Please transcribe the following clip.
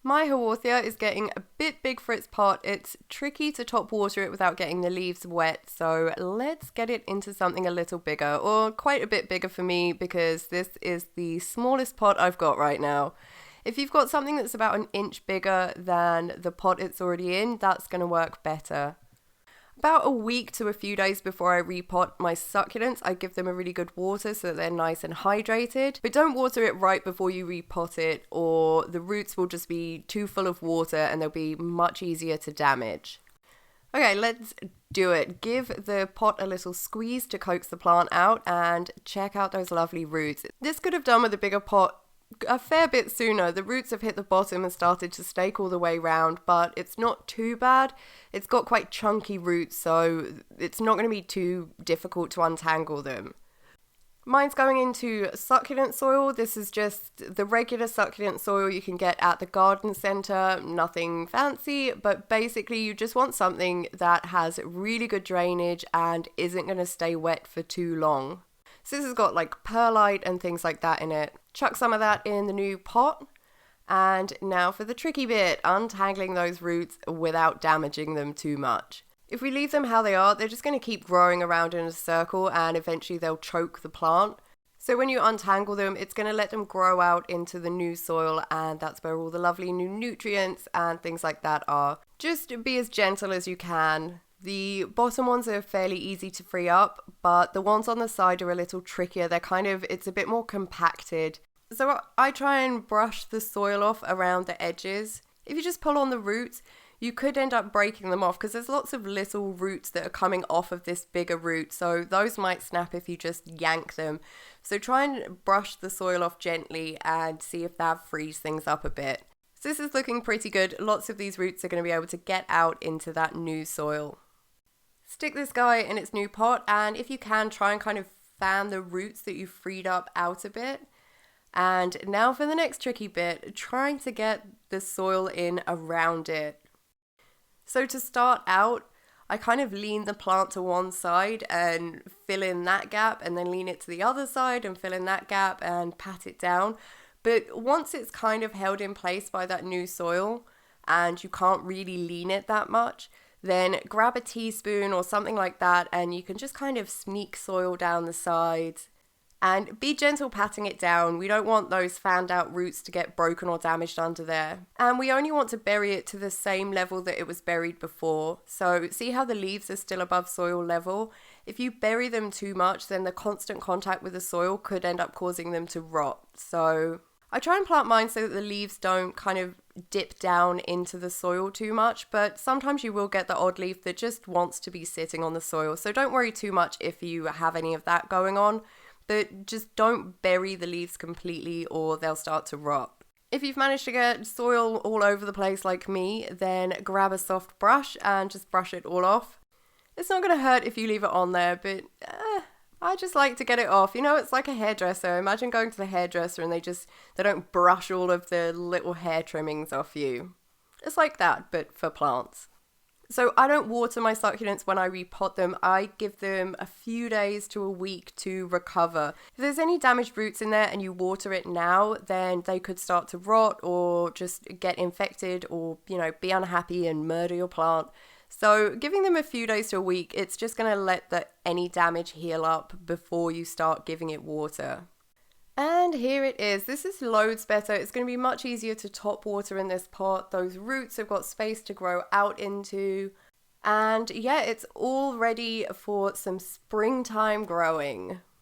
My Haworthia is getting a bit big for its pot. It's tricky to top water it without getting the leaves wet, so let's get it into something a little bigger, or quite a bit bigger for me because this is the smallest pot I've got right now. If you've got something that's about an inch bigger than the pot it's already in, that's going to work better. About a week to a few days before I repot my succulents, I give them a really good water so that they're nice and hydrated. But don't water it right before you repot it, or the roots will just be too full of water and they'll be much easier to damage. Okay, let's do it. Give the pot a little squeeze to coax the plant out and check out those lovely roots. This could have done with a bigger pot a fair bit sooner. The roots have hit the bottom and started to stake all the way round, but it's not too bad. It's got quite chunky roots, so it's not going to be too difficult to untangle them. Mine's going into succulent soil. This is just the regular succulent soil you can get at the garden centre. Nothing fancy, but basically you just want something that has really good drainage and isn't going to stay wet for too long. So this has got like perlite and things like that in it. Chuck some of that in the new pot. And now for the tricky bit, untangling those roots without damaging them too much. If we leave them how they are, they're just going to keep growing around in a circle and eventually they'll choke the plant. So when you untangle them, it's going to let them grow out into the new soil, and that's where all the lovely new nutrients and things like that are. Just be as gentle as you can. The bottom ones are fairly easy to free up, but the ones on the side are a little trickier. It's a bit more compacted. So I try and brush the soil off around the edges. If you just pull on the roots, you could end up breaking them off because there's lots of little roots that are coming off of this bigger root. So those might snap if you just yank them. So try and brush the soil off gently and see if that frees things up a bit. So this is looking pretty good. Lots of these roots are going to be able to get out into that new soil. Stick this guy in its new pot, and if you can, try and kind of fan the roots that you've freed up out a bit. And now for the next tricky bit, trying to get the soil in around it. So to start out, I kind of lean the plant to one side and fill in that gap, and then lean it to the other side and fill in that gap and pat it down. But once it's kind of held in place by that new soil and you can't really lean it that much, then grab a teaspoon or something like that and you can just kind of sneak soil down the sides and be gentle patting it down. We don't want those fanned out roots to get broken or damaged under there. And we only want to bury it to the same level that it was buried before. So see how the leaves are still above soil level? If you bury them too much, then the constant contact with the soil could end up causing them to rot. So I try and plant mine so that the leaves don't kind of dip down into the soil too much, but sometimes you will get the odd leaf that just wants to be sitting on the soil. So don't worry too much if you have any of that going on, but just don't bury the leaves completely or they'll start to rot. If you've managed to get soil all over the place like me, then grab a soft brush and just brush it all off. It's not going to hurt if you leave it on there, but I just like to get it off. You know, it's like a hairdresser. Imagine going to the hairdresser and they don't brush all of the little hair trimmings off you. It's like that, but for plants. So I don't water my succulents when I repot them. I give them a few days to a week to recover. If there's any damaged roots in there and you water it now, then they could start to rot or just get infected or, be unhappy and murder your plant. So giving them a few days to a week, it's just going to let any damage heal up before you start giving it water. And here it is. This is loads better. It's going to be much easier to top water in this pot. Those roots have got space to grow out into. And yeah, it's all ready for some springtime growing.